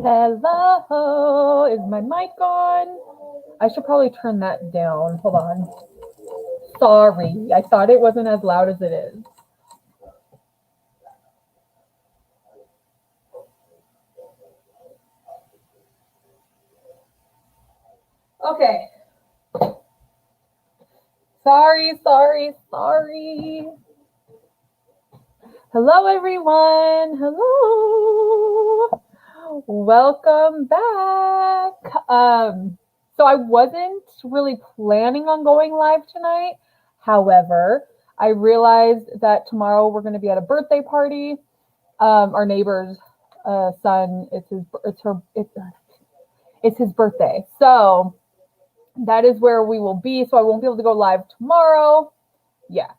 Hello, is my mic on? I should probably turn that down. Hold on. Sorry, I thought it wasn't as loud as it is. Okay. Sorry. Hello, everyone. Hello. Welcome back. So I wasn't really planning on going live tonight. However, I realized that tomorrow we're going to be at a birthday party. Our neighbor's son, it's his birthday. So that is where we will be. So I won't be able to go live tomorrow. Yeah.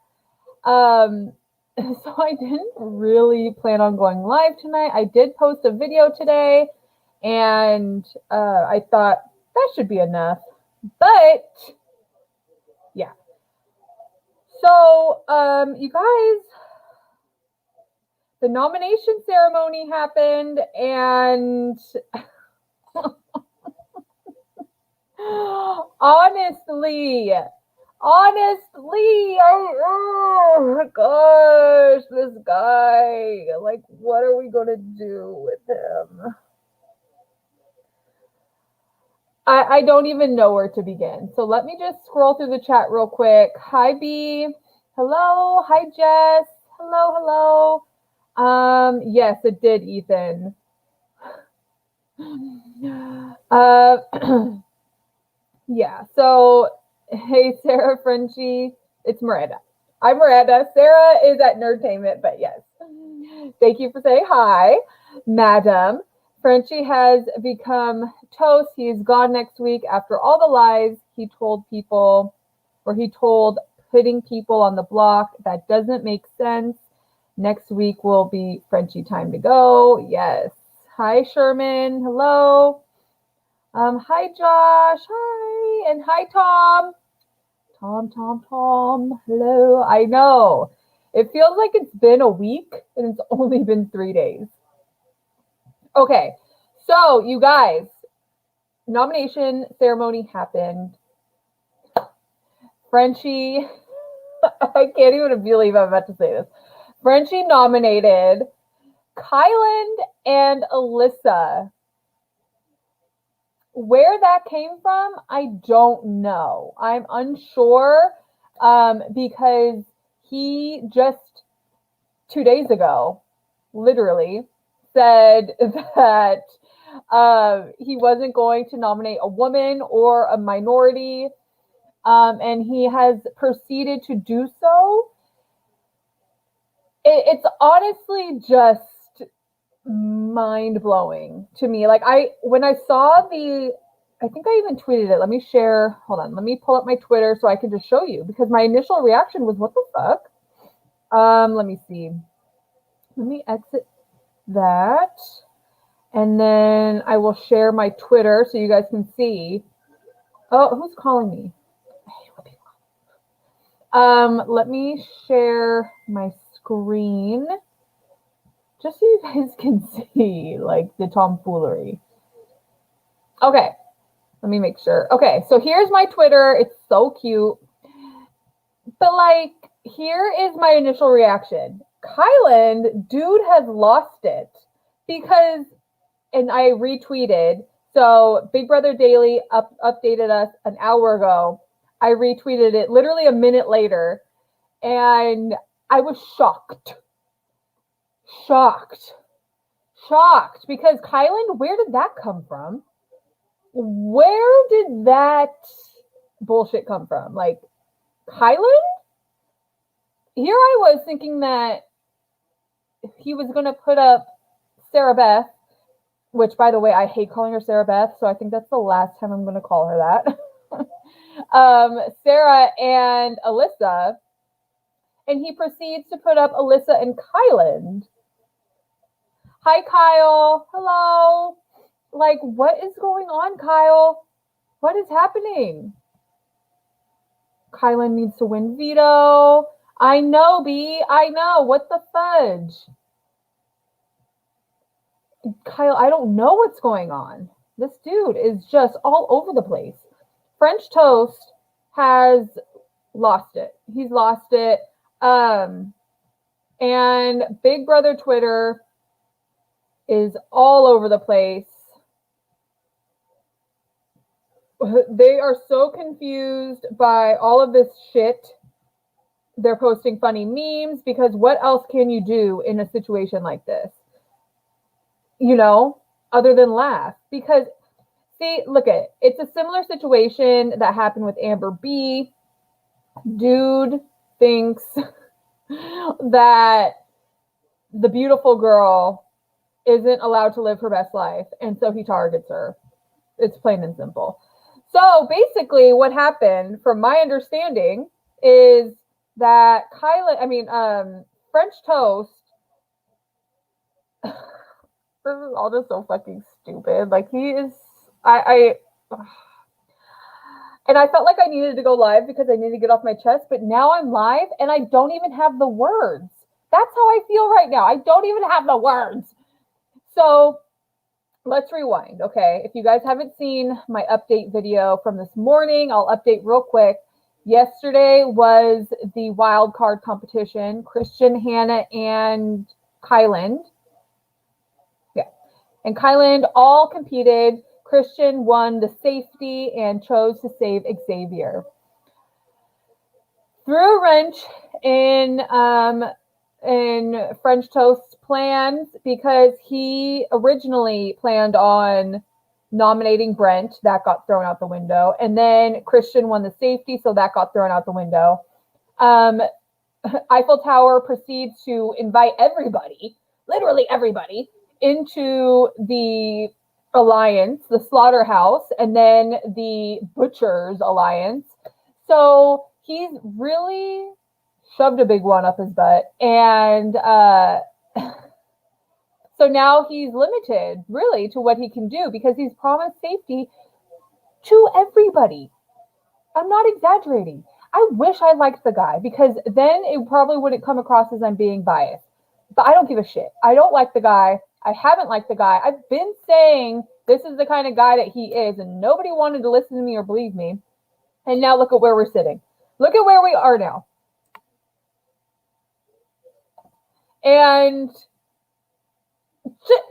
So I didn't really plan on going live tonight. I did post a video today, and I thought that should be enough. But yeah. So you guys, the nomination ceremony happened, and honestly, oh my gosh, this guy, like, what are we gonna do with him? I don't even know where to begin. So let me just scroll through the chat real quick. Hi, B. Hello. Hi, Jess. Hello. Yes, it did, Ethan. Yeah, so hey, Sarah, Frenchie, it's Miranda. I'm Miranda. Sarah is at Nerdtainment, but yes. Thank you for saying hi, madam. Frenchie has become toast. He's gone next week after all the lies he told people, or he told putting people on the block. That doesn't make sense. Next week will be Frenchie time to go. Yes. Hi, Sherman. Hello. Hi, Josh. Hi. And hi, Tom. Tom. Hello. I know. It feels like it's been a week and it's only been 3 days. Okay. So, you guys, nomination ceremony happened. Frenchie, I can't even believe I'm about to say this. Frenchie nominated Kyland and Alyssa. Where that came from, I don't know. I'm unsure because he just 2 days ago, literally, said that he wasn't going to nominate a woman or a minority, and he has proceeded to do so. It's honestly just mind-blowing to me. Like, when I saw I think I even tweeted it. Let me share. Hold on. Let me pull up my Twitter so I can just show you, because my initial reaction was, what the fuck? Let me see. Let me exit that. And then I will share my Twitter so you guys can see. Oh, who's calling me? Let me share my screen just so you guys can see, like, the tomfoolery. Okay, let me make sure. Okay, so here's my Twitter. It's so cute. But, like, here is my initial reaction. Kyland, dude has lost it. Because, and I retweeted, so Big Brother Daily updated us an hour ago. I retweeted it literally a minute later, and I was shocked. Because Kyland, where did that come from? Where did that bullshit come from? Like, Kyland? Here I was thinking that he was going to put up Sarah Beth, which, by the way, I hate calling her Sarah Beth, so I think that's the last time I'm going to call her that. Sarah and Alyssa, and he proceeds to put up Alyssa and Kyland. Hi, Kyle. Hello. Like, what is going on, Kyle? What is happening? Kyland needs to win veto. I know, B. I know. What the fudge? Kyle, I don't know what's going on. This dude is just all over the place. French Toast has lost it. He's lost it. And Big Brother Twitter is all over the place. They are so confused by all of this shit. They're posting funny memes because what else can you do in a situation like this? You know, other than laugh. Because, see, look at it. It's a similar situation that happened with Amber B. Dude thinks that the beautiful girl isn't allowed to live her best life, and so he targets her. It's plain and simple. So basically what happened, from my understanding, is that French Toast, this is all just so fucking stupid. Like, he is, and I felt like I needed to go live because I need to get off my chest, but now I'm live and I don't even have the words. That's how I feel right now. I don't even have the words. So let's rewind, okay? If you guys haven't seen my update video from this morning, I'll update real quick. Yesterday was the wild card competition. Christian, Hannah, and Kyland. Yeah. And Kyland all competed. Christian won the safety and chose to save Xavier. Threw a wrench in French Toast's plans because he originally planned on nominating Brent. That got thrown out the window. And then Christian won the safety, so that got thrown out the window. Eiffel Tower proceeds to invite everybody, literally everybody, into the alliance, the slaughterhouse, and then the butchers alliance. So he's really shoved a big one up his butt. And so now he's limited, really, to what he can do because he's promised safety to everybody. I'm not exaggerating. I wish I liked the guy because then it probably wouldn't come across as I'm being biased. But I don't give a shit. I don't like the guy. I haven't liked the guy. I've been saying this is the kind of guy that he is, and nobody wanted to listen to me or believe me. And now look at where we're sitting. Look at where we are now. And just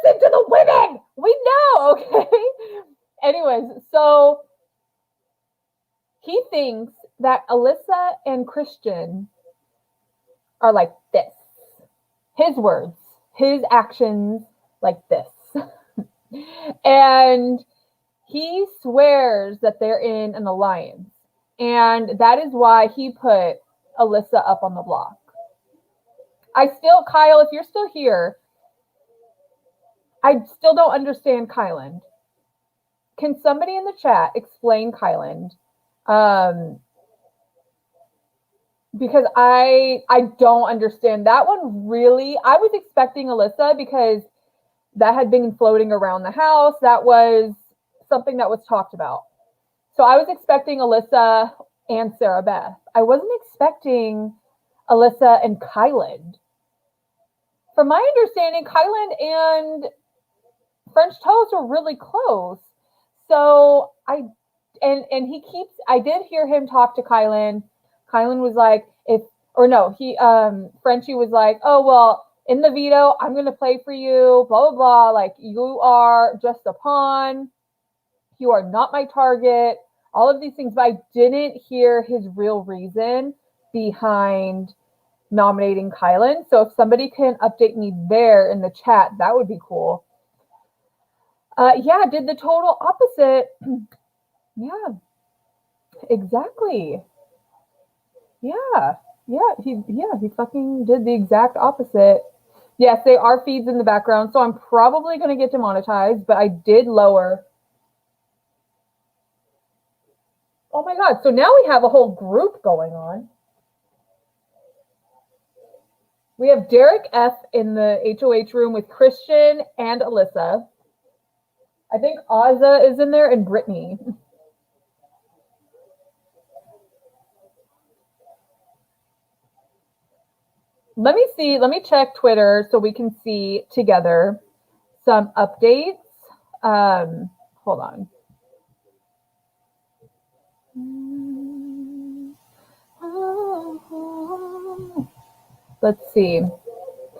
listen to the women. We know, okay? Anyways, so he thinks that Alyssa and Christian are like this. His words, his actions, like this. And he swears that they're in an alliance. And that is why he put Alyssa up on the block. Kyle, if you're still here, I still don't understand Kyland. Can somebody in the chat explain Kyland? Because I don't understand that one really. I was expecting Alyssa because that had been floating around the house. That was something that was talked about. So I was expecting Alyssa and Sarah Beth. I wasn't expecting Alyssa and Kyland. From my understanding, Kyland and French Toast are really close. So I did hear him talk to Kyland. Kyland was like, Frenchie was like, oh, well, in the veto, I'm going to play for you, blah, blah, blah. Like, you are just a pawn. You are not my target. All of these things. But I didn't hear his real reason behind nominating Kyland. So if somebody can update me there in the chat, that would be cool. Did the total opposite. Yeah, exactly. Yeah, he fucking did the exact opposite. Yes, they are feeds in the background, so I'm probably going to get demonetized, but I did lower. Oh my God, so now we have a whole group going on. We have Derek F. in the HOH room with Christian and Alyssa. I think Azza is in there and Brittany. Let me check Twitter so we can see together. some updates. Hold on. Let's see.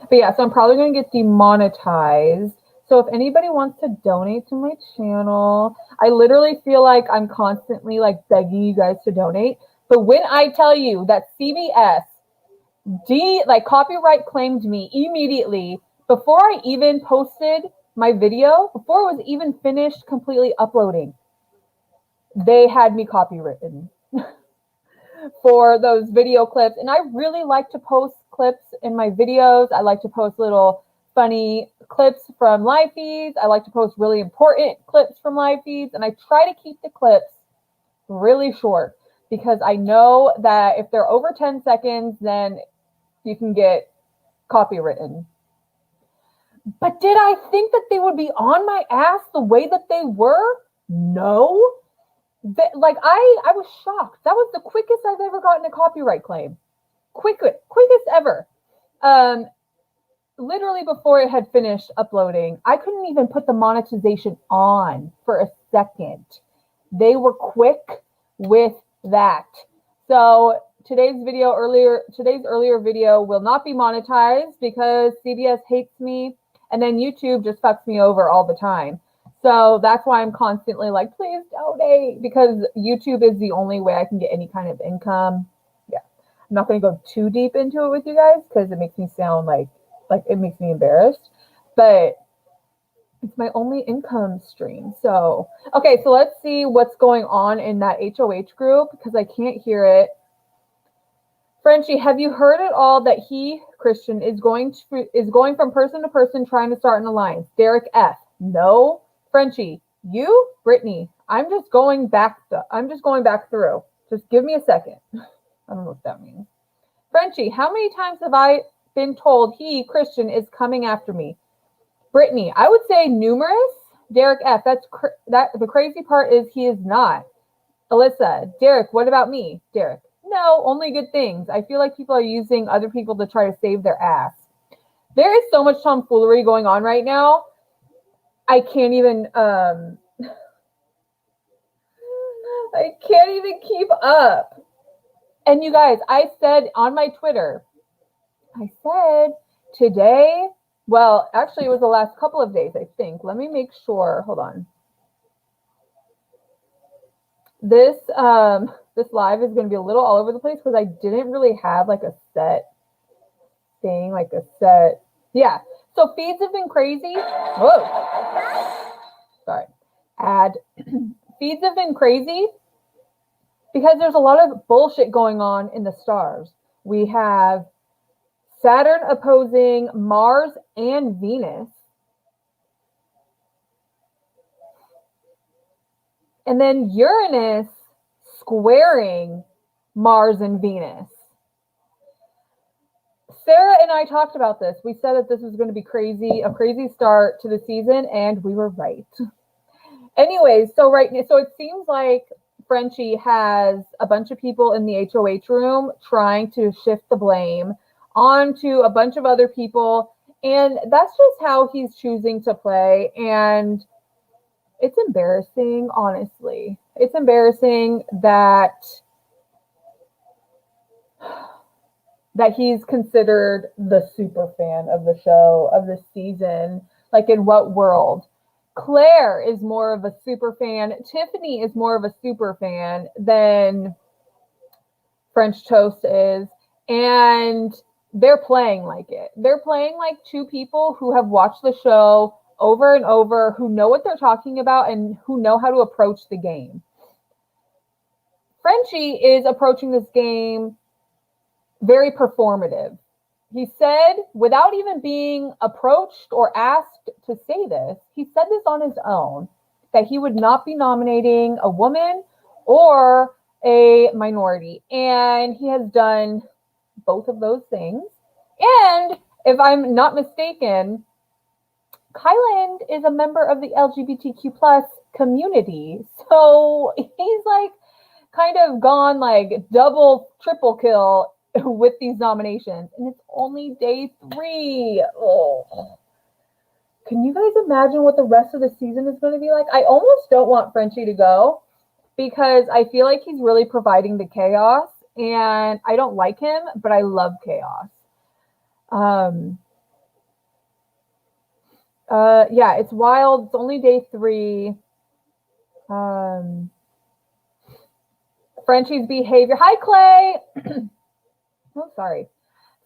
But yeah, so I'm probably going to get demonetized. So if anybody wants to donate to my channel, I literally feel like I'm constantly like begging you guys to donate. But when I tell you that CBS like copyright claimed me immediately before I even posted my video, before it was even finished completely uploading, they had me copywritten for those video clips. And I really like to post clips in my videos. I like to post little funny clips from live feeds. I like to post really important clips from live feeds. And I try to keep the clips really short because I know that if they're over 10 seconds, then you can get copywritten. But did I think that they would be on my ass the way that they were? No. Like I was shocked. That was the quickest I've ever gotten a copyright claim. Quickest ever. Literally before it had finished uploading, I couldn't even put the monetization on for a second. They were quick with that. So today's earlier video will not be monetized because CBS hates me, and then YouTube just fucks me over all the time. So that's why I'm constantly like, please donate, because YouTube is the only way I can get any kind of income. Yeah, I'm not going to go too deep into it with you guys because it makes me sound like it makes me embarrassed, but it's my only income stream. So, okay, so let's see what's going on in that HOH group because I can't hear it. Frenchie, have you heard at all that he, Christian, is going from person to person trying to start an alliance? Derek F. No. Frenchie, you, Brittany, I'm just going back through. Just give me a second. I don't know what that means. Frenchie, how many times have I been told he, Christian, is coming after me? Brittany, I would say numerous. Derek F. The crazy part is he is not. Alyssa, Derek, what about me? Derek, no, only good things. I feel like people are using other people to try to save their ass. There is so much tomfoolery going on right now. I can't even keep up. And you guys, I said on my Twitter, today, well, actually it was the last couple of days, I think. Let me make sure. Hold on. This live is going to be a little all over the place because I didn't really have like a set thing, yeah. So feeds have been crazy. Whoa. Sorry. Feeds have been crazy because there's a lot of bullshit going on in the stars. We have Saturn opposing Mars and Venus. And then Uranus squaring Mars and Venus. Sarah and I talked about this. We said that this was going to be crazy, a crazy start to the season, and we were right. Anyways, so it seems like Frenchie has a bunch of people in the HOH room trying to shift the blame onto a bunch of other people, and that's just how he's choosing to play, and it's embarrassing, honestly. It's embarrassing that he's considered the super fan of the show, of the season. Like, in what world? Claire is more of a super fan. Tiffany is more of a super fan than French Toast is. And they're playing like it. They're playing like two people who have watched the show over and over, who know what they're talking about and who know how to approach the game. Frenchie is approaching this game very performative. He said, without even being approached or asked to say this, he said this on his own, that he would not be nominating a woman or a minority. And he has done both of those things. And if I'm not mistaken, Kyland is a member of the LGBTQ plus community. So he's like kind of gone like double, triple kill with these nominations, and it's only day 3. Oh, can you guys imagine what the rest of the season is going to be like? I almost don't want Frenchie to go because I feel like he's really providing the chaos, and I don't like him, but I love chaos. Yeah, it's wild. It's only day 3. Frenchie's behavior. Hi, Clay. Oh, sorry.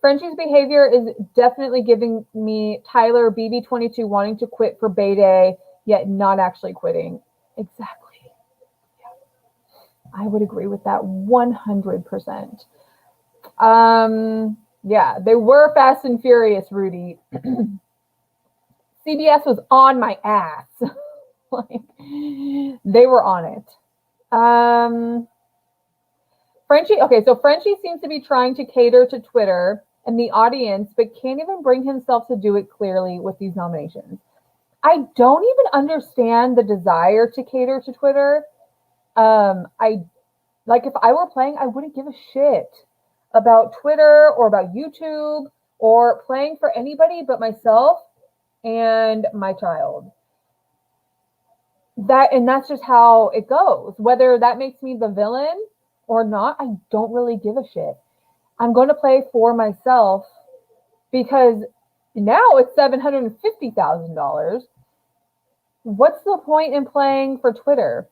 Frenchie's behavior is definitely giving me Tyler BB23 wanting to quit for Bay Day, yet not actually quitting. Exactly. Yeah. I would agree with that 100%. Yeah, they were fast and furious, Rudy. CBS was on my ass. Like, they were on it. Frenchie, okay, so Frenchie seems to be trying to cater to Twitter and the audience, but can't even bring himself to do it clearly with these nominations. I don't even understand the desire to cater to Twitter. If I were playing, I wouldn't give a shit about Twitter or about YouTube or playing for anybody but myself and my child. That's just how it goes. Whether that makes me the villain or not, I don't really give a shit. I'm going to play for myself because now it's $750,000. What's the point in playing for Twitter?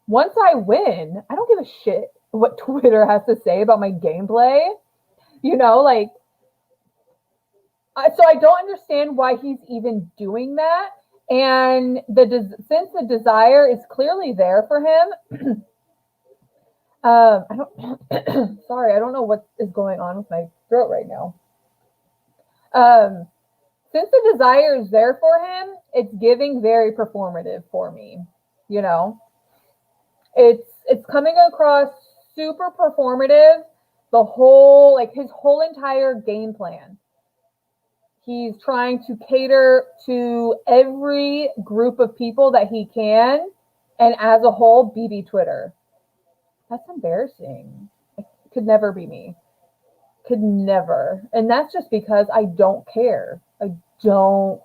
Once I win, I don't give a shit what Twitter has to say about my gameplay. You know, like, so I don't understand why he's even doing that. And since the desire is clearly there for him, I don't. Sorry, I don't know what is going on with my throat right now. Since the desire is there for him, it's giving very performative for me. You know, it's coming across super performative. The whole, like, his whole entire game plan. He's trying to cater to every group of people that he can, and as a whole, BB Twitter. That's embarrassing. It could never be me. Could never. And that's just because I don't care. I don't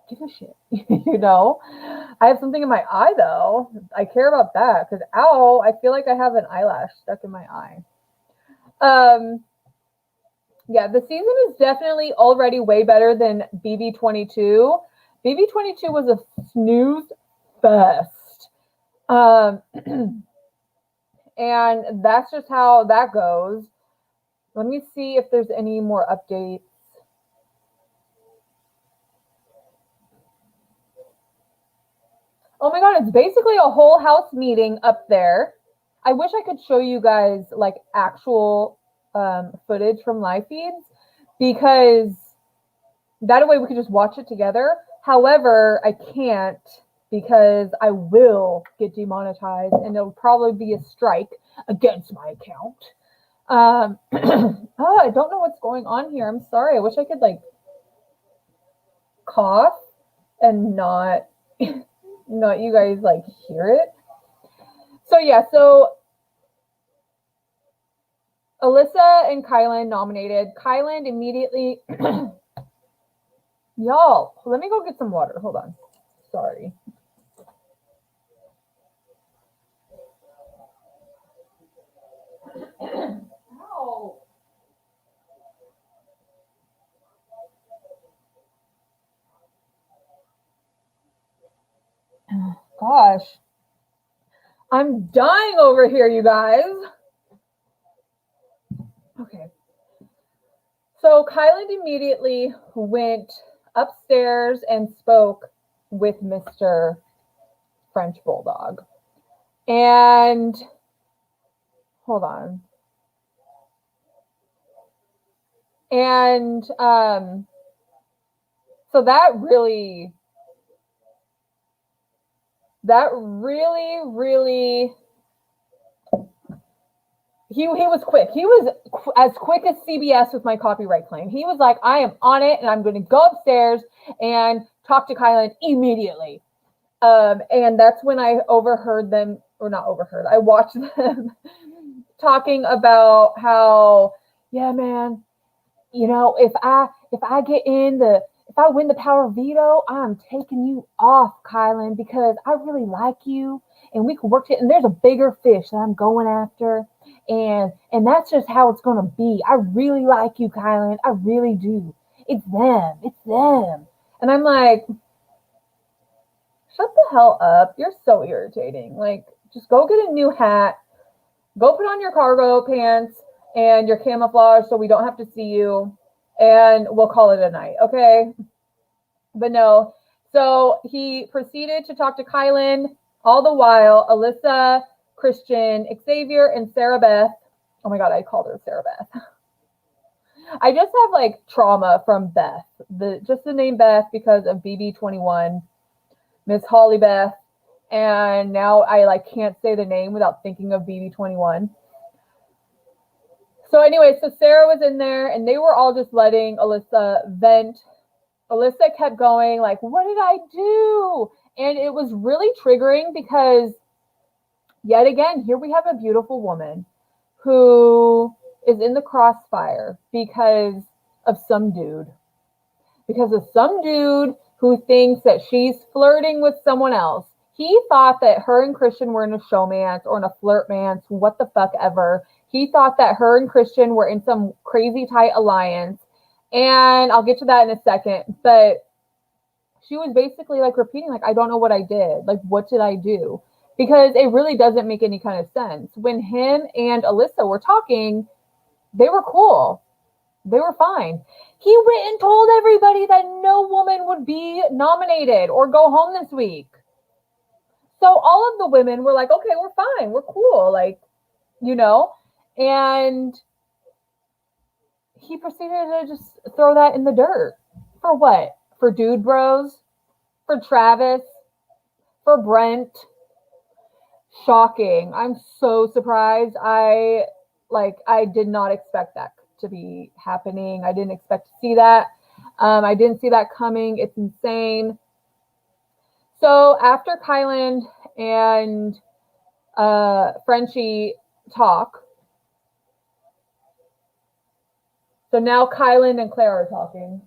give a shit. You know? I have something in my eye, though. I care about that because, ow, I feel like I have an eyelash stuck in my eye. Yeah, the season is definitely already way better than BB22. BB22 was a snooze fest. And that's just how that goes. Let me see if there's any more updates. Oh my God, it's basically a whole house meeting up there. I wish I could show you guys like actual footage from live feeds, because that way we could just watch it together. However, I can't because I will get demonetized and it'll probably be a strike against my account. Oh, I don't know what's going on here. I'm sorry. I wish I could like cough and not you guys like hear it. So yeah, so Alyssa and Kylan nominated. Kylan immediately y'all, let me go get some water. Hold on. Sorry. Ow. Gosh. I'm dying over here, you guys. Okay. So Kylan immediately went upstairs and spoke with Mr. French Bulldog. And hold on. And so that really he was quick. He was as quick as CBS with my copyright claim. He was like, I am on it and I'm going to go upstairs and talk to Kylan immediately. And that's when I overheard them, or not overheard, I watched them talking about how, yeah, man, you know, if I get in the if I win the power veto, I'm taking you off, Kylan, because I really like you and we can work together. And there's a bigger fish that I'm going after. And that's just how it's going to be. I really like you, Kylan. I really do. It's them. It's them. And I'm like, shut the hell up. You're so irritating. Like, just go get a new hat. Go put on your cargo pants and your camouflage so we don't have to see you. And we'll call it a night, okay? But no. So he proceeded to talk to Kylan. All the while, Alyssa, Christian, Xavier, and Sarah Beth. Oh my God, I called her Sarah Beth. I just have like trauma from Beth. Just the name Beth because of BB23, Miss Holly Beth. And now I like can't say the name without thinking of BB23. So anyway, so Sarah was in there and they were all just letting Alyssa vent. Alyssa kept going like, what did I do? And it was really triggering because yet again, here we have a beautiful woman who is in the crossfire because of some dude. Because of some dude who thinks that she's flirting with someone else. He thought that her and Christian were in a showmance or in a flirtmance, what the fuck ever. He thought that her and Christian were in some crazy tight alliance. And I'll get to that in a second. But she was basically like repeating, like, I don't know what I did. Like, what did I do? Because it really doesn't make any kind of sense. When him and Alyssa were talking, they were cool. They were fine. He went and told everybody that no woman would be nominated or go home this week. So all of the women were like, okay, we're fine. We're cool. Like, you know, and he proceeded to just throw that in the dirt. For what? For dude bros? For Travis? For Brent? Shocking. I'm so surprised. I did not expect that to be happening. I didn't expect to see that. I didn't see that coming. It's insane. So after Kylan and Frenchie talk, so now Kylan and Claire are talking.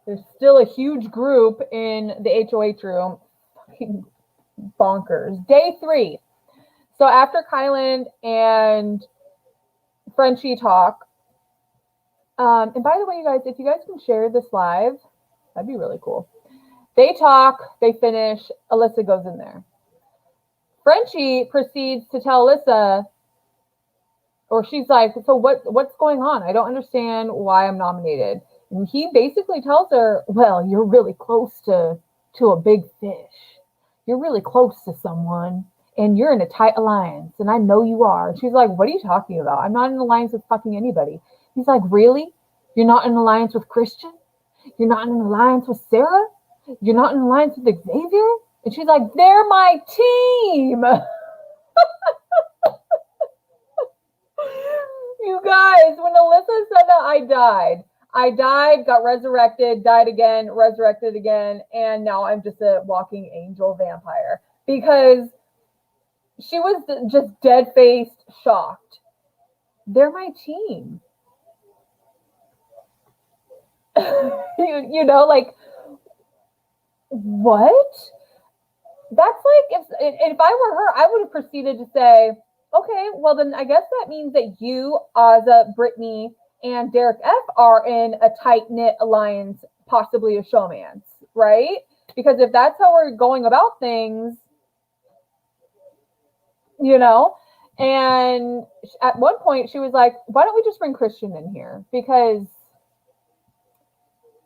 There's still a huge group in the HOH room. Fucking bonkers. Day 3. So after Kylan and Frenchie talk, and by the way, you guys, if you guys can share this live, that'd be really cool. They talk, they finish, Alyssa goes in there. Frenchie proceeds to tell Alyssa, or she's like, so what's going on? I don't understand why I'm nominated. And he basically tells her, well, you're really close to a big fish. You're really close to someone, and you're in a tight alliance, and I know you are. And she's like, what are you talking about? I'm not in an alliance with fucking anybody. He's like, really? You're not in an alliance with Christian? You're not in an alliance with Sarah? You're not in an alliance with Xavier? And she's like, they're my team. You guys, when Alyssa said that, I died, got resurrected, died again, resurrected again, and now I'm just a walking angel vampire. Because she was just dead-faced shocked. They're my team. you know, like, what? That's like, if I were her, I would have proceeded to say, okay, well then I guess that means that you, Ozza, Brittany, and Derek F are in a tight-knit alliance, possibly a showmance, right? Because if that's how we're going about things, you know, and at one point she was like, why don't we just bring Christian in here? Because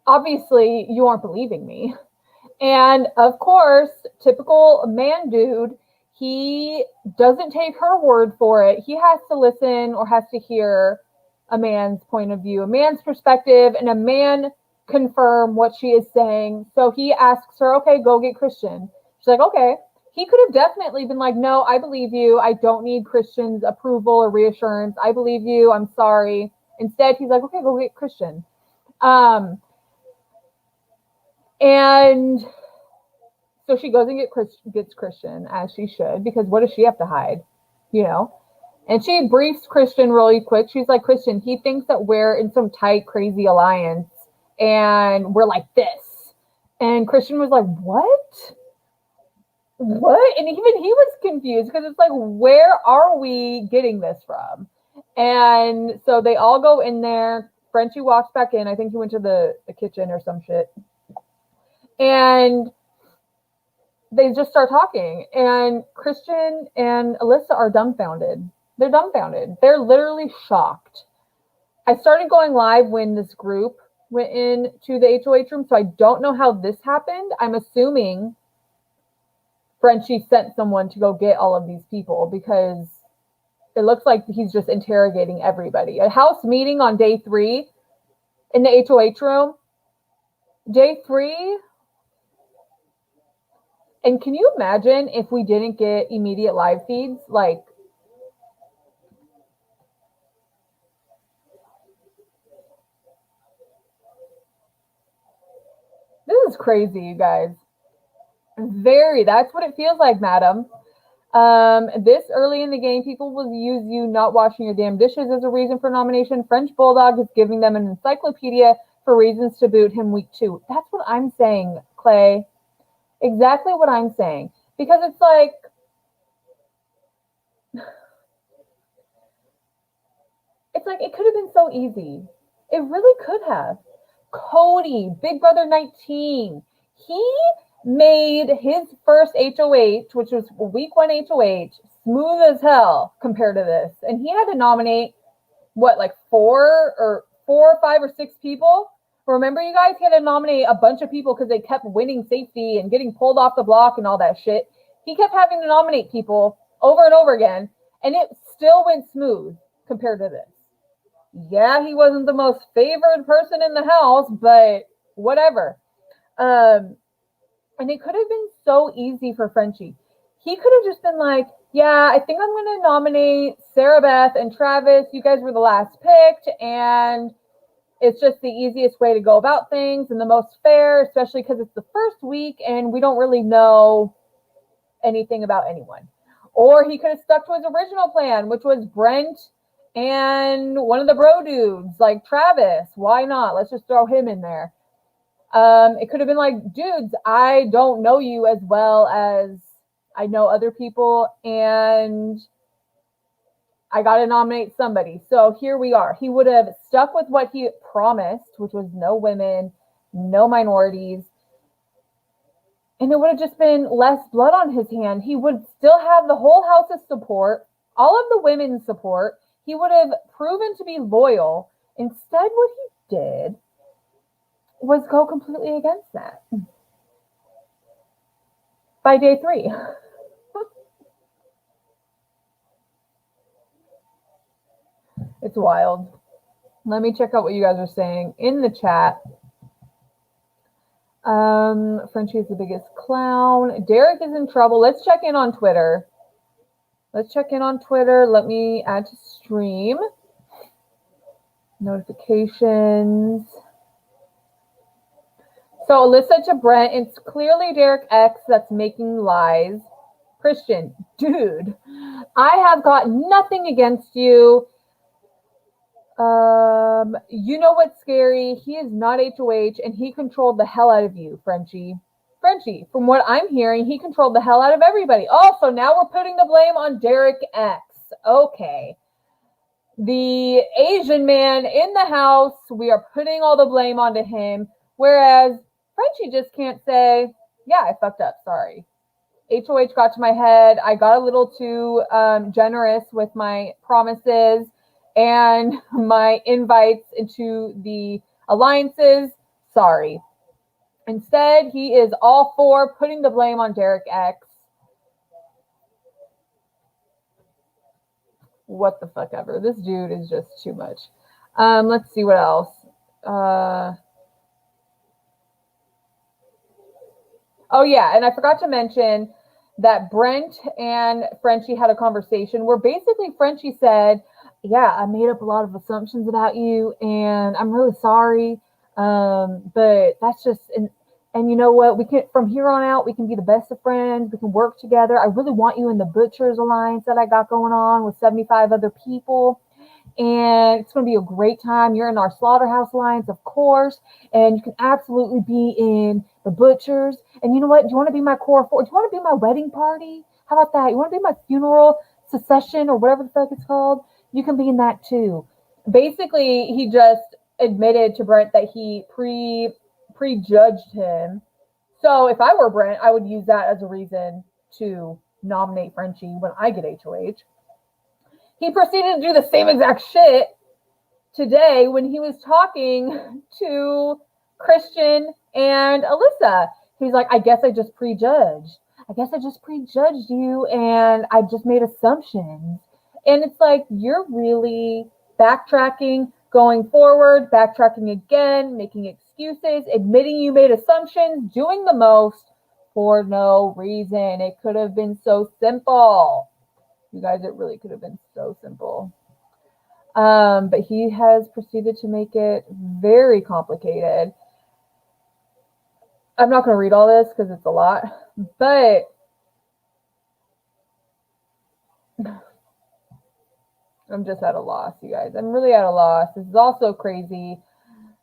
obviously you aren't believing me. And of course, typical man dude, he doesn't take her word for it. He has to listen or has to hear a man's point of view, a man's perspective, and a man confirm what she is saying. So he asks her, okay, go get Christian. She's like, okay. He could have definitely been like, no, I believe you. I don't need Christian's approval or reassurance. I believe you. I'm sorry. Instead, he's like, okay, go get Christian. And so she goes and gets Christian, as she should, because what does she have to hide? You know? And she briefs Christian really quick. She's like, Christian, he thinks that we're in some tight, crazy alliance and we're like this. And Christian was like, what? What? And even he was confused because it's like, where are we getting this from? And so they all go in there. Frenchie walks back in. I think he went to the kitchen or some shit. And they just start talking. And Christian and Alyssa are dumbfounded. They're dumbfounded. They're literally shocked. I started going live when this group went into the HOH room, so I don't know how this happened. I'm assuming Frenchie sent someone to go get all of these people because it looks like he's just interrogating everybody. A house meeting on day 3 in the HOH room. Day 3. And can you imagine if we didn't get immediate live feeds? Like, this is crazy, you guys. That's what it feels like, madam. This early in the game, people will use you not washing your damn dishes as a reason for nomination. French Bulldog is giving them an encyclopedia for reasons to boot him week 2. That's what I'm saying, Clay. Exactly what I'm saying. Because it's like, it could have been so easy. It really could have. Cody, Big Brother 19, he made his first HOH, which was week 1 HOH, smooth as hell compared to this. And he had to nominate, what, like 4 or 5 or 6 people? Remember, you guys, he had to nominate a bunch of people because they kept winning safety and getting pulled off the block and all that shit. He kept having to nominate people over and over again, and it still went smooth compared to this. Yeah, he wasn't the most favored person in the house, but whatever. And it could have been so easy for Frenchie. He could have just been like, yeah, I think I'm going to nominate Sarah Beth and Travis. You guys were the last picked, and it's just the easiest way to go about things and the most fair, especially because it's the first week and we don't really know anything about anyone. Or he could have stuck to his original plan, which was Brent and one of the bro dudes, like Travis. Why not? Let's just throw him in there. It could have been like, dudes, I don't know you as well as I know other people, and I got to nominate somebody. So here we are. He would have stuck with what he promised, which was no women, no minorities. And it would have just been less blood on his hand. He would still have the whole house's support, all of the women's support. He would have proven to be loyal. Instead, what he did was go completely against that by day 3. It's wild. Let me check out what you guys are saying in the chat. Frenchie is the biggest clown. Derek is in trouble. Let's check in on Twitter. Let me add to stream. Notifications. So Alyssa to Brent, it's clearly Derek X that's making lies. Christian, dude, I have got nothing against you. You know what's scary? He is not HOH and he controlled the hell out of you, Frenchie. Frenchie, from what I'm hearing, he controlled the hell out of everybody. Oh, so now we're putting the blame on Derek X. Okay. The Asian man in the house, we are putting all the blame onto him. Whereas Frenchie just can't say, yeah, I fucked up, sorry. HOH got to my head. I got a little too generous with my promises and my invites into the alliances. Sorry. Instead, he is all for putting the blame on Derek X. What the fuck ever. This dude is just too much. Let's see what else. Oh, yeah, and I forgot to mention that Brent and Frenchie had a conversation where basically Frenchie said, yeah, I made up a lot of assumptions about you, and I'm really sorry, but that's just, and And you know what? We can, from here on out, we can be the best of friends. We can work together. I really want you in the Butchers Alliance that I got going on with 75 other people. And it's going to be a great time. You're in our Slaughterhouse Alliance, of course. And you can absolutely be in the Butchers. And you know what? Do you want to be my core four? Do you want to be my wedding party? How about that? You want to be my funeral secession or whatever the fuck it's called? You can be in that too. Basically, he just admitted to Brent that he prejudged him. So if I were Brent, I would use that as a reason to nominate Frenchie when I get HOH. He proceeded to do the same exact shit today when he was talking to Christian and Alyssa. He's like, I guess I just prejudged. I guess I just prejudged you and I just made assumptions. And it's like, you're really backtracking, going forward, backtracking again, making excuses, admitting you made assumptions, doing the most for no reason. It could have been so simple. You guys, it really could have been so simple. But he has proceeded to make it very complicated. I'm not going to read all this because it's a lot, but I'm just at a loss, you guys. I'm really at a loss. This is also crazy.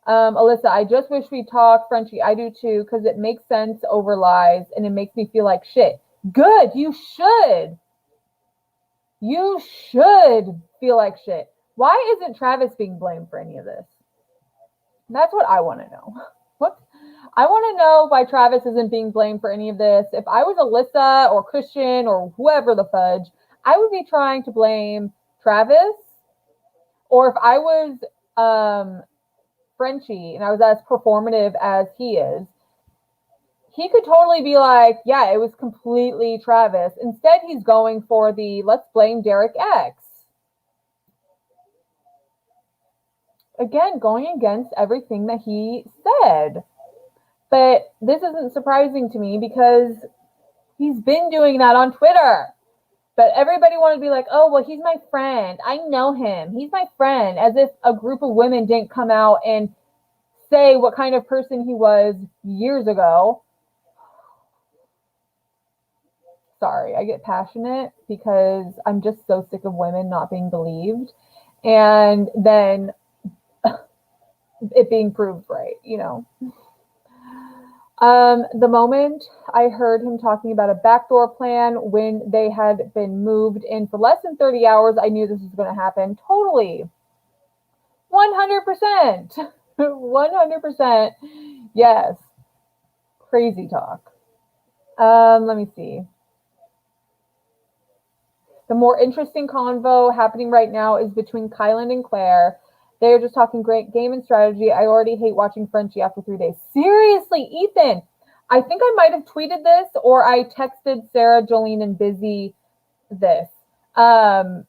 Alyssa, I just wish we talked. Frenchie, I do too, because it makes sense over lies and it makes me feel like shit. Good, you should. You should feel like shit. Why isn't Travis being blamed for any of this? That's what I want to know. What? I want to know why Travis isn't being blamed for any of this. If I was Alyssa or Christian or whoever the fudge, I would be trying to blame Travis. Or if I was Frenchie and I was as performative as he is, he could totally be like, yeah, it was completely Travis. Instead, he's going for the let's blame Derek X. Again, going against everything that he said. But this isn't surprising to me because he's been doing that on Twitter. But everybody wanted to be like, oh, well, he's my friend. I know him. He's my friend. As if a group of women didn't come out and say what kind of person he was years ago. Sorry, I get passionate because I'm just so sick of women not being believed. And then it being proved right, you know. The moment I heard him talking about a backdoor plan when they had been moved in for less than 30 hours, I knew this was going to happen. Totally. 100%. 100%. Yes. Crazy talk. Let me see. The more interesting convo happening right now is between Kyland and Claire. They are just talking great game and strategy. I already hate watching Frenchie after 3 days. Seriously, Ethan, I think I might have tweeted this or I texted Sarah, Jolene, and Busy this. I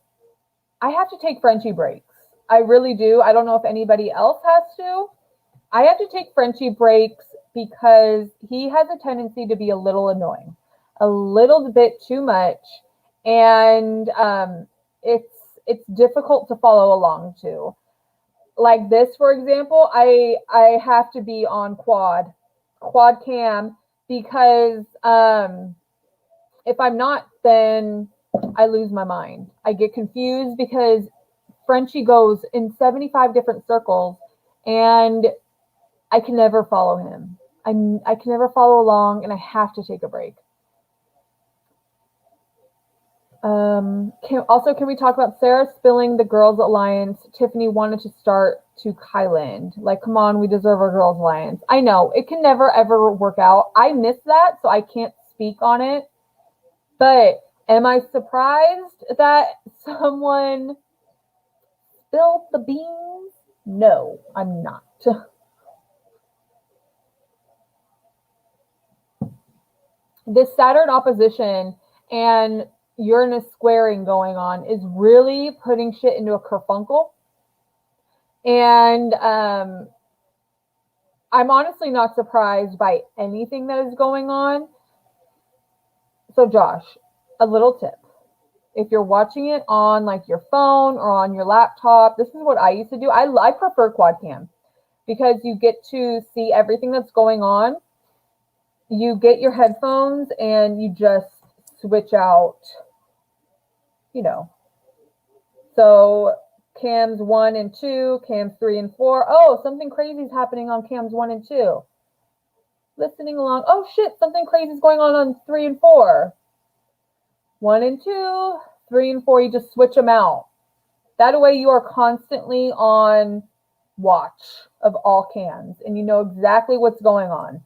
have to take Frenchie breaks. I really do. I don't know if anybody else has to. I have to take Frenchie breaks because he has a tendency to be a little annoying, a little bit too much. And it's difficult to follow along to. Like this, for example, I have to be on quad cam because if I'm not, then I lose my mind. I get confused because Frenchie goes in 75 different circles and I can never follow him. I can never follow along and I have to take a break. Can we talk about Sarah spilling the girls' alliance? Tiffany wanted to start to Kyland. Like, come on, we deserve our girls' alliance. I know it can never ever work out. I miss that, so I can't speak on it. But am I surprised that someone spilled the beans? No, I'm not. This Saturn opposition and Uranus squaring going on is really putting shit into a kerfunkle. And I'm honestly not surprised by anything that is going on. So Josh, a little tip. If you're watching it on like your phone or on your laptop, this is what I used to do. I prefer quad cam because you get to see everything that's going on. you get your headphones and you just switch out, So cams 1 and 2, cams 3 and 4. Oh, something crazy is happening on cams 1 and 2. Listening along. Oh shit, something crazy is going on 3 and 4. 1 and 2, 3 and 4. You just switch them out. That way you are constantly on watch of all cams and you know exactly what's going on.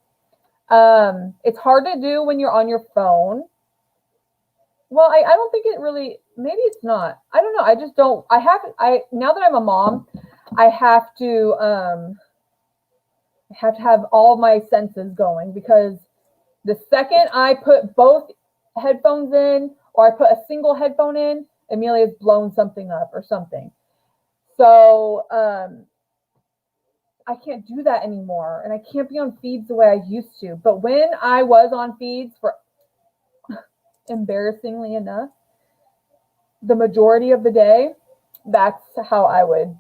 It's hard to do when you're on your phone. Well, I don't think it really, maybe it's not. I don't know. I just don't, now that I'm a mom, I have to have all my senses going, because the second I put both headphones in or I put a single headphone in, Amelia's blown something up or something. So I can't do that anymore, and I can't be on feeds the way I used to. But when I was on feeds, for embarrassingly enough, the majority of the day, that's how I would,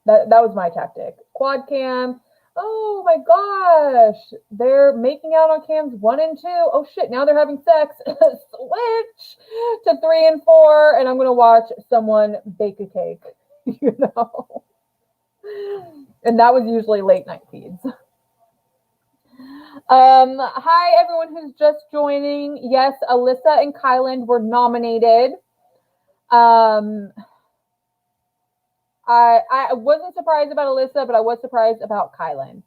that was my tactic. Quad cam, oh my gosh, they're making out on cams 1 and 2. Oh shit, now they're having sex. Switch to 3 and 4, and I'm going to watch someone bake a cake, And that was usually late night feeds. Hi, everyone who's just joining. Yes, Alyssa and Kyland were nominated. I wasn't surprised about Alyssa, but I was surprised about Kyland.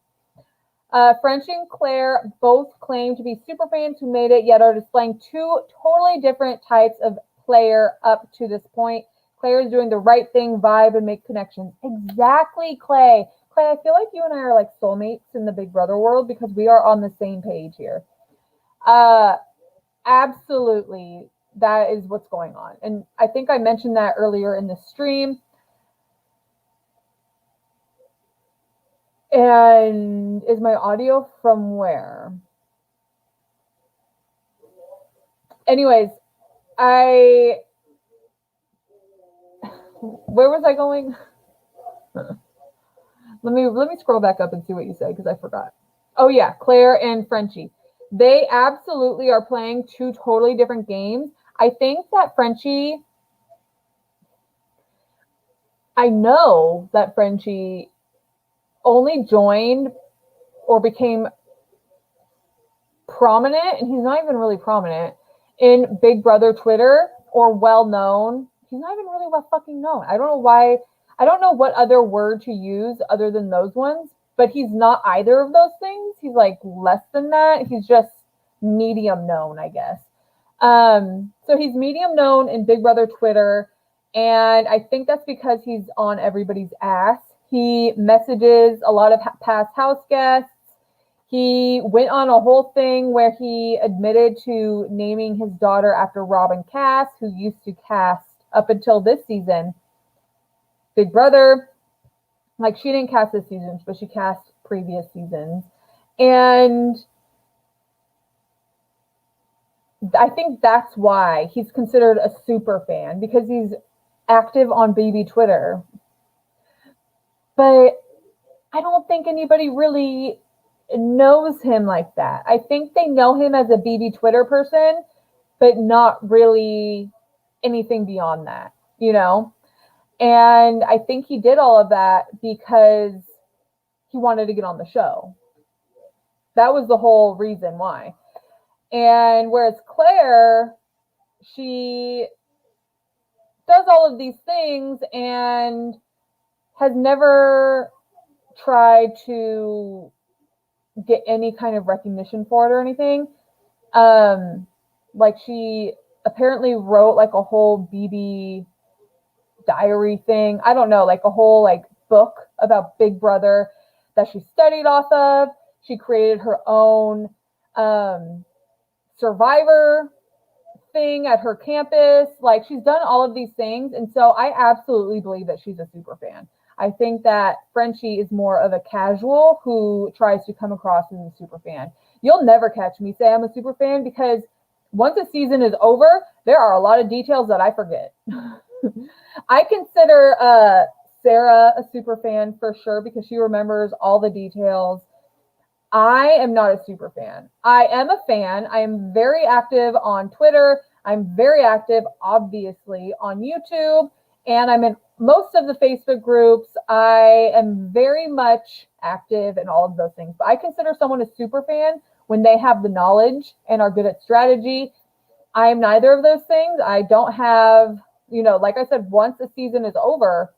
Frenchie and Claire both claim to be super fans who made it, yet are displaying two totally different types of player up to this point. Claire is doing the right thing, vibe, and make connections. Exactly, Clay. Clay, I feel like you and I are like soulmates in the Big Brother world, because we are on the same page here. Absolutely, that is what's going on. And I think I mentioned that earlier in the stream. And is my audio from where? Anyways, where was I going? Let me scroll back up and see what you said, because I forgot. Oh yeah, Claire and Frenchie. They absolutely are playing two totally different games. I think that Frenchie, I know that Frenchie only joined or became prominent, and he's not even really prominent, in Big Brother Twitter, or well known. He's not even really well fucking known. I don't know why. I don't know what other word to use other than those ones, but he's not either of those things. He's like less than that. He's just medium known, I guess. So he's medium known in Big Brother Twitter, and I think that's because he's on everybody's ass. He messages a lot of past house guests. He went on a whole thing where he admitted to naming his daughter after Robin Cass, who used to cast, up until this season, Big Brother. Like, she didn't cast this season, but she cast previous seasons. And I think that's why he's considered a super fan, because he's active on BB Twitter. But I don't think anybody really knows him like that. I think they know him as a BB Twitter person, but not really anything beyond that, And I think he did all of that because he wanted to get on the show. That was the whole reason why. And whereas Claire, she does all of these things and has never tried to get any kind of recognition for it or anything. Like, she apparently wrote like a whole BB diary thing. I don't know, like a whole like book about Big Brother that she studied off of. She created her own Survivor thing at her campus. Like, she's done all of these things. And so I absolutely believe that she's a super fan. I think that Frenchie is more of a casual who tries to come across as a super fan. You'll never catch me say I'm a super fan, because once a season is over, there are a lot of details that I forget. I consider Sarah a super fan for sure, because she remembers all the details. I am not a super fan. I am a fan. I am very active on Twitter. I'm very active, obviously, on YouTube, and I'm in most of the Facebook groups. I am very much active in all of those things. But I consider someone a super fan when they have the knowledge and are good at strategy. I am neither of those things. I don't have, like I said, once a season is over,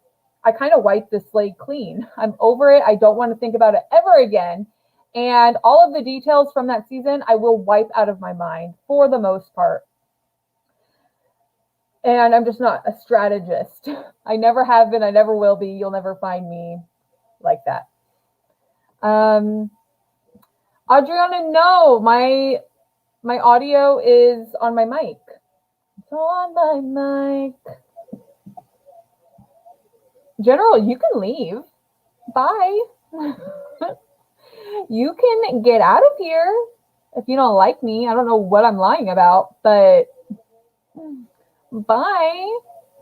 I kind of wipe the slate clean. I'm over it. I don't want to think about it ever again. And all of the details from that season, I will wipe out of my mind for the most part. And I'm just not a strategist. I never have been. I never will be. You'll never find me like that. Adriana, no, my audio is on my mic. It's on my mic. General, you can leave. Bye. You can get out of here if you don't like me. I don't know what I'm lying about, but bye.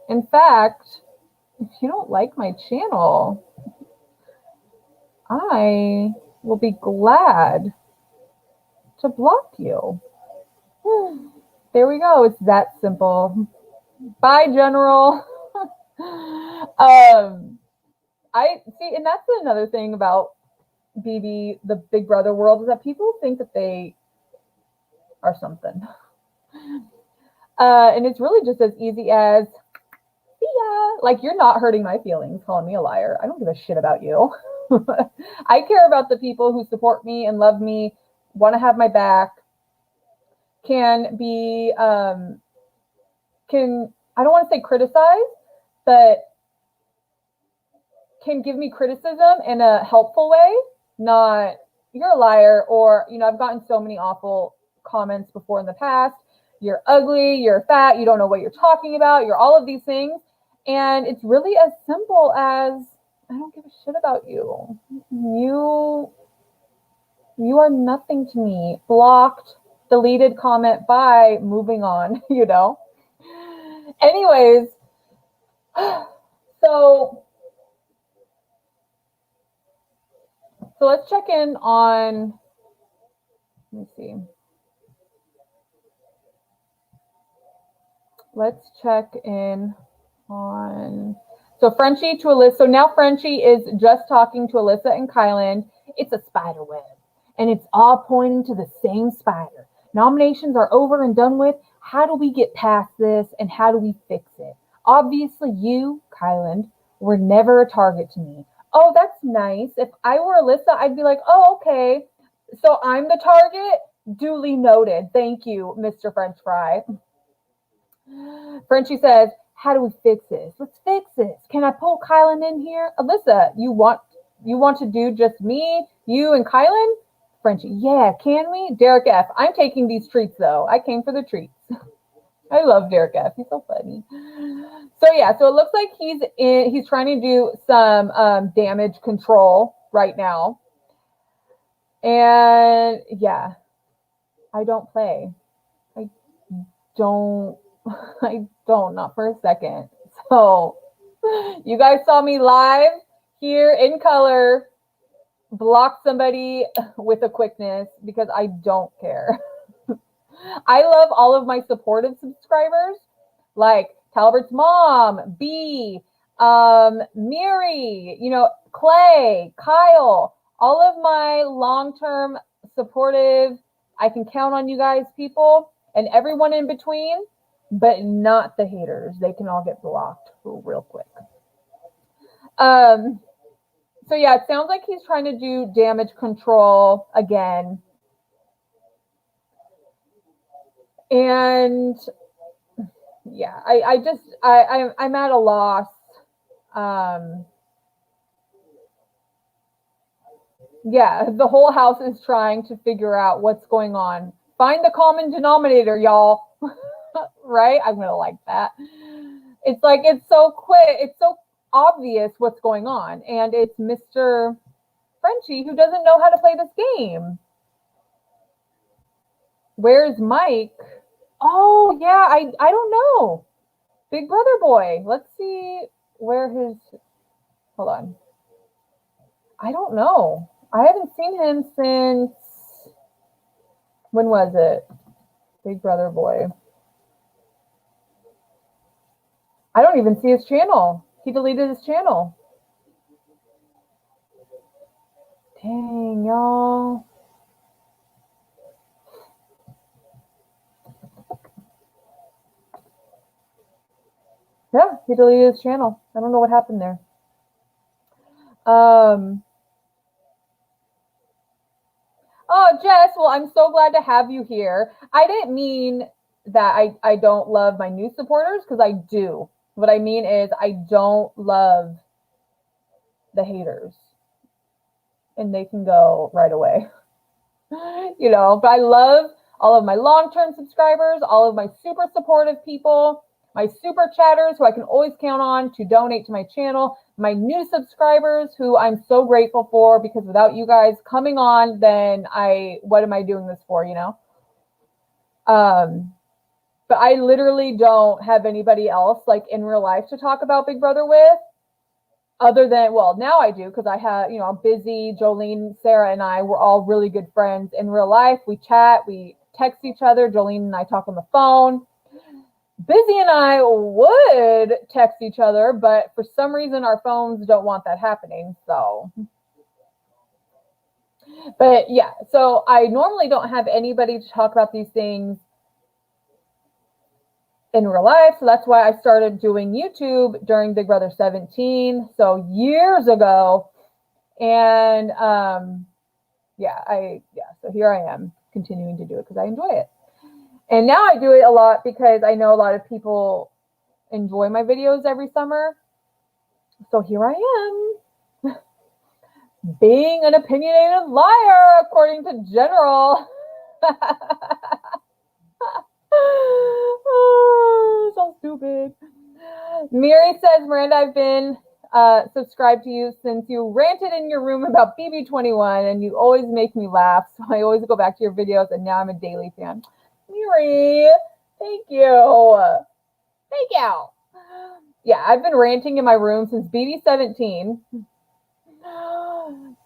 In fact, if you don't like my channel, I will be glad to block you. There we go. It's that simple. Bye, General. I see, and that's another thing about BB, the Big Brother world, is that people think that they are something. And it's really just as easy as, see ya. Like, you're not hurting my feelings calling me a liar. I don't give a shit about you. I care about the people who support me and love me, want to have my back, can be, I don't want to say criticize, but can give me criticism in a helpful way, not you're a liar, or, I've gotten so many awful comments before in the past. You're ugly, you're fat, you don't know what you're talking about, you're all of these things. And it's really as simple as, I don't give a shit about you. You are nothing to me. Blocked, deleted, comment, bye, moving on, Anyways, so let's check in on, let me see. Let's check in on, so Frenchie to Alyssa. So now Frenchie is just talking to Alyssa and Kylan. It's a spider web, and it's all pointing to the same spider. Nominations are over and done with. How do we get past this, and how do we fix it? Obviously, you, Kylan, were never a target to me. Oh, that's nice. If I were Alyssa, I'd be like, oh, okay. So I'm the target? Duly noted. Thank you, Mr. French Fry. Frenchie says, how do we fix this? Let's fix this. Can I pull Kylan in here? Alyssa, you want to do just me, you, and Kylan? Frenchie, yeah, can we? Derek F, I'm taking these treats, though. I came for the treats. I love Derek F. He's so funny. So yeah, so it looks like he's trying to do some damage control right now. And yeah, I don't play. I don't, not for a second. So you guys saw me live here in color, block somebody with a quickness because I don't care. I love all of my supportive subscribers, like Talbert's mom, B, Miri, Clay, Kyle, all of my long-term supportive, I can count on you guys people, and everyone in between, but not the haters. They can all get blocked real quick. So yeah, it sounds like he's trying to do damage control again. And yeah, I'm at a loss. Yeah, the whole house is trying to figure out what's going on. Find the common denominator, y'all. Right? I'm going to like that. It's like, it's so quick. It's so obvious what's going on. And it's Mr. Frenchie who doesn't know how to play this game. Where's Mike? Oh, yeah, I don't know. Big Brother boy. Let's see where his, hold on. I don't know. I haven't seen him since, when was it? Big Brother boy. I don't even see his channel. He deleted his channel. Dang, y'all. Yeah, he deleted his channel. I don't know what happened there. Oh, Jess, well, I'm so glad to have you here. I didn't mean that I don't love my new supporters, because I do. What I mean is I don't love the haters. And they can go right away. You know, but I love all of my long-term subscribers, all of my super supportive people, my super chatters who I can always count on to donate to my channel, my new subscribers who I'm so grateful for, because without you guys coming on, then what am I doing this for, you know? But I literally don't have anybody else like in real life to talk about Big Brother with, other than, well, now I do, because I have, you know, I'm busy. Jolene, Sarah, and I, we're all really good friends in real life. We chat, we text each other. Jolene and I talk on the phone. Busy and I would text each other, but for some reason our phones don't want that happening. So, but yeah, so I normally don't have anybody to talk about these things in real life. So that's why I started doing YouTube during Big Brother 17. So years ago. And so here I am continuing to do it because I enjoy it. And now I do it a lot because I know a lot of people enjoy my videos every summer. So here I am being an opinionated liar, according to General. Oh, so stupid. Miri says, Miranda, I've been subscribed to you since you ranted in your room about BB23, and you always make me laugh. So I always go back to your videos, and now I'm a daily fan. Miri, thank you. Thank you. Yeah, I've been ranting in my room since BB17.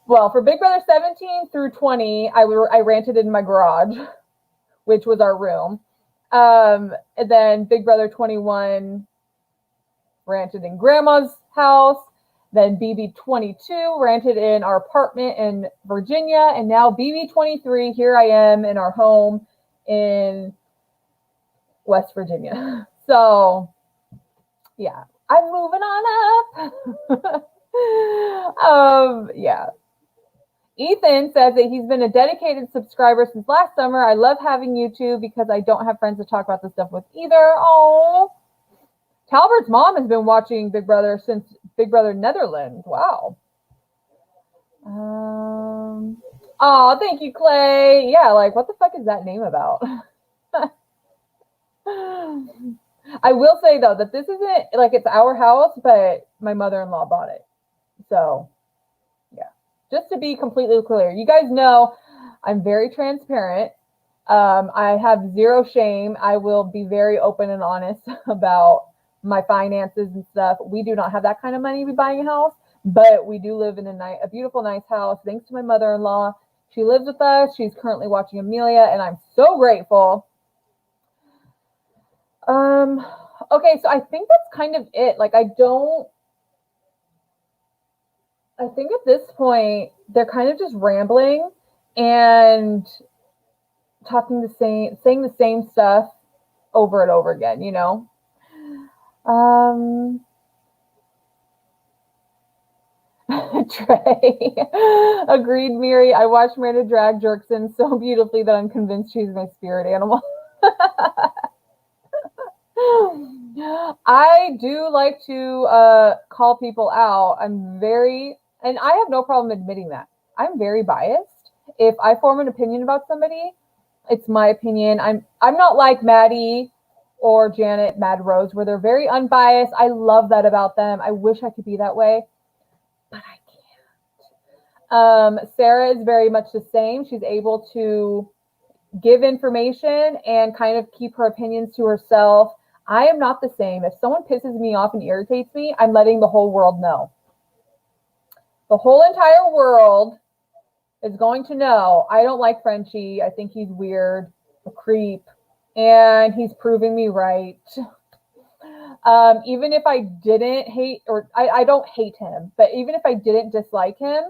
Well, for Big Brother 17 through 20, I ranted in my garage, which was our room. And then Big Brother 21 ranted in Grandma's house. Then BB22 ranted in our apartment in Virginia. And now BB23, here I am in our home in West Virginia. So, yeah, I'm moving on up. Yeah. Ethan says that he's been a dedicated subscriber since last summer. I love having YouTube because I don't have friends to talk about this stuff with either. Oh, Talbert's mom has been watching Big Brother since Big Brother Netherlands. Wow. Oh, thank you, Clay. Yeah, like, what the fuck is that name about? I will say, though, that this isn't, like, it's our house, but my mother-in-law bought it. So, yeah. Just to be completely clear, you guys know I'm very transparent. I have zero shame. I will be very open and honest about my finances and stuff. We do not have that kind of money to be buying a house, but we do live in a beautiful, nice house, thanks to my mother-in-law. She lives with us. She's currently watching Amelia, and I'm so grateful. Okay, so I think that's kind of it. Like, I think at this point, they're kind of just rambling and saying the same stuff over and over again, you know? Trey. Agreed, Miri. I watched Miranda drag Jerkson so beautifully that I'm convinced she's my spirit animal. I do like to call people out. And I have no problem admitting that. I'm very biased. If I form an opinion about somebody, it's my opinion. I'm not like Maddie or Janet, Mad Rose, where they're very unbiased. I love that about them. I wish I could be that way, but I can't. Sarah is very much the same. She's able to give information and kind of keep her opinions to herself. I am not the same. If someone pisses me off and irritates me, I'm letting the whole world know. The whole entire world is going to know I don't like Frenchie. I think he's weird, a creep, and he's proving me right. Even if I didn't hate, or I don't hate him, but even if I didn't dislike him,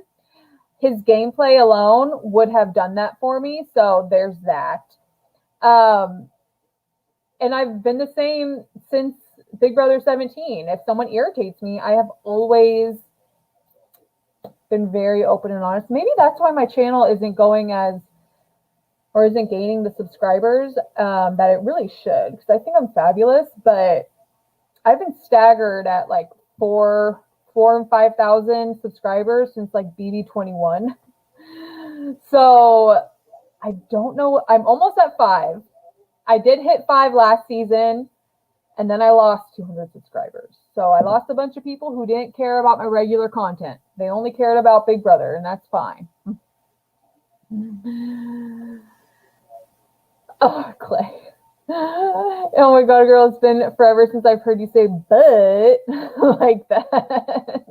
his gameplay alone would have done that for me. So there's that. And I've been the same since Big Brother 17. If someone irritates me, I have always been very open and honest. Maybe that's why my channel isn't going as, or isn't gaining the subscribers that it really should, because I think I'm fabulous, but I've been staggered at like 4,000 and 5,000 subscribers since like BB23. So I don't know. I'm almost at 5. I did hit 5 last season, and then I lost 200 subscribers. So I lost a bunch of people who didn't care about my regular content. They only cared about Big Brother, and that's fine. Oh, Clay. Oh my God, girl, it's been forever since I've heard you say but like that.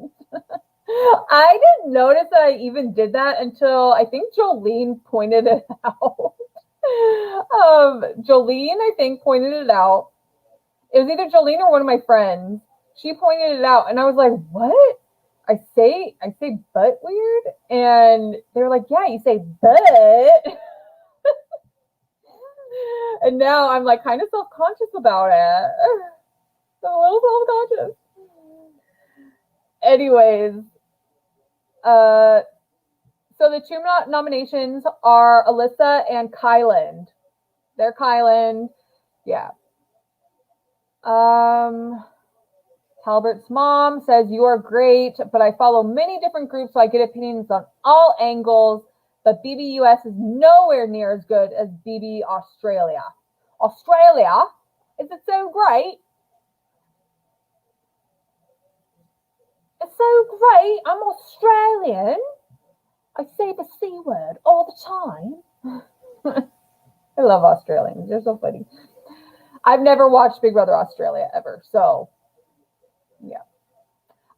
I didn't notice that I even did that until I think Jolene pointed it out. Jolene, I think, pointed it out. It was either Jolene or one of my friends. She pointed it out, and I was like, what? I say but weird? And they were like, yeah, you say but. And now I'm like kind of self-conscious about it. I'm a little self-conscious. Anyways, so the 2 nominations are Alyssa and Kyland. They're Kyland. Yeah. Talbert's mom says, you are great, but I follow many different groups, so I get opinions on all angles. But BB US is nowhere near as good as BB Australia. Australia? Is it so great? It's so great. I'm Australian. I say the C word all the time. I love Australians. They're so funny. I've never watched Big Brother Australia ever. So, yeah.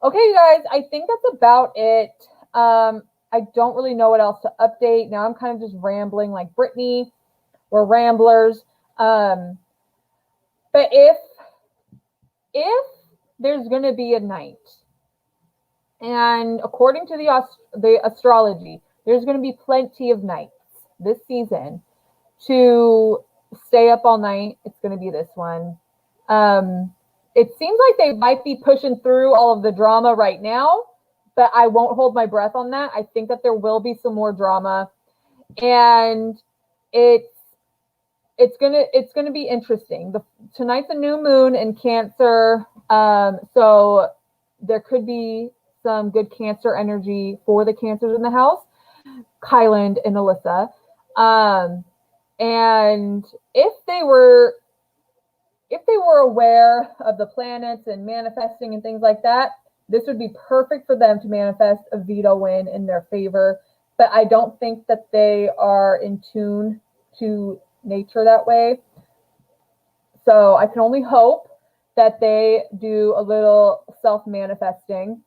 Okay, you guys, I think that's about it. I don't really know what else to update. Now I'm kind of just rambling like Brittany. We're ramblers. But if there's going to be a night, and according to the astrology, there's going to be plenty of nights this season to stay up all night. It's going to be this one. It seems like they might be pushing through all of the drama right now, but I won't hold my breath on that. I think that there will be some more drama, and it's gonna be interesting. Tonight's a new moon in Cancer, so there could be some good Cancer energy for the Cancers in the house, Kyland and Alyssa. And if they were aware of the planets and manifesting and things like that, this would be perfect for them to manifest a veto win in their favor. But I don't think that they are in tune to nature that way. So I can only hope that they do a little self-manifesting.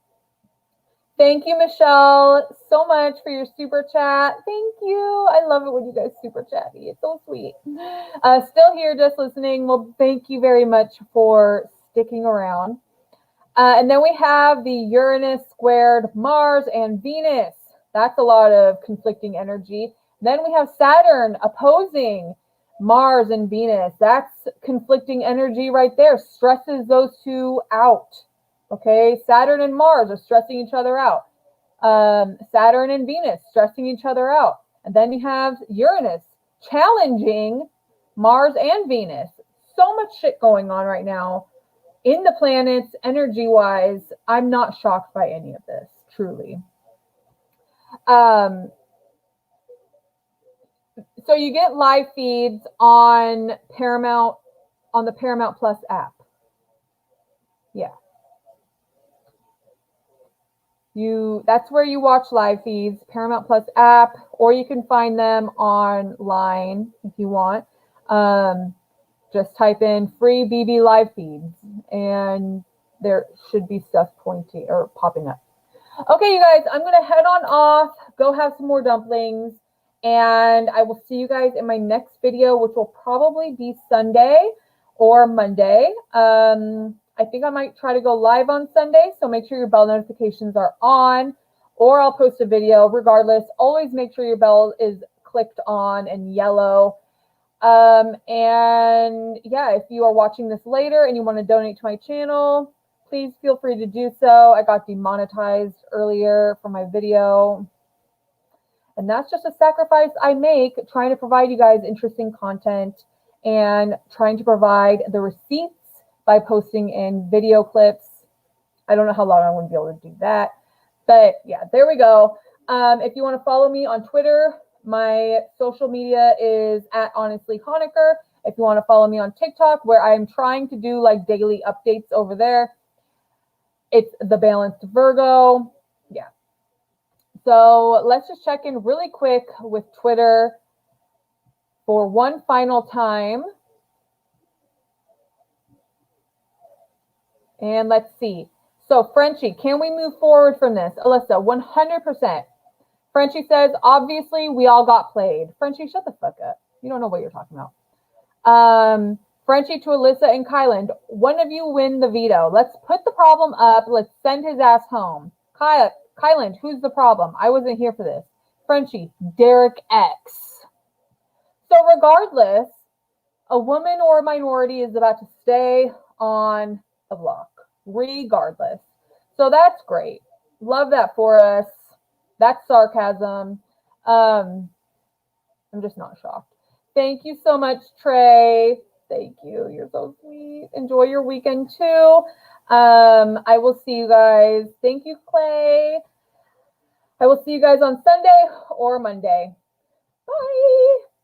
Thank you, Michelle, so much for your super chat. Thank you. I love it when you guys super chatty. It's so sweet. Still here, just listening. Well, thank you very much for sticking around. And then we have the Uranus squared Mars and Venus. That's a lot of conflicting energy. Then we have Saturn opposing Mars and Venus. That's conflicting energy right there. Stresses those two out. Okay, Saturn and Mars are stressing each other out. Saturn and Venus stressing each other out. And then you have Uranus challenging Mars and Venus. So much shit going on right now in the planets, energy-wise. I'm not shocked by any of this, truly. So you get live feeds on Paramount, on the Paramount Plus app. Yeah. That's where you watch live feeds, Paramount Plus app, or you can find them online if you want. Just type in free BB live feeds, and there should be stuff pointing or popping up. Okay, you guys, I'm going to head on off, go have some more dumplings, and I will see you guys in my next video, which will probably be Sunday or Monday. I think I might try to go live on Sunday, so make sure your bell notifications are on, or I'll post a video. Regardless, always make sure your bell is clicked on and yellow. And yeah, if you are watching this later and you want to donate to my channel, please feel free to do so. I got demonetized earlier for my video. And that's just a sacrifice I make trying to provide you guys interesting content and trying to provide the receipts by posting in video clips. I don't know how long I'm going to be able to do that. But yeah, there we go. If you want to follow me on Twitter, my social media is at HonestlyHonaker. If you want to follow me on TikTok, where I'm trying to do like daily updates over there, it's The Balanced Virgo. Yeah. So let's just check in really quick with Twitter for one final time. And let's see. So Frenchie, can we move forward from this? Alyssa, 100%. Frenchie says, obviously, we all got played. Frenchie, shut the fuck up. You don't know what you're talking about. Frenchie to Alyssa and Kyland, one of you win the veto. Let's put the problem up. Let's send his ass home. Kyland, who's the problem? I wasn't here for this. Frenchie, Derek X. So regardless, a woman or a minority is about to stay on the block, regardless. So that's great. Love that for us. That's sarcasm. I'm just not shocked. Thank you so much, Trey. Thank you. You're so sweet. Enjoy your weekend too. I will see you guys. Thank you, Clay. I will see you guys on Sunday or Monday. Bye.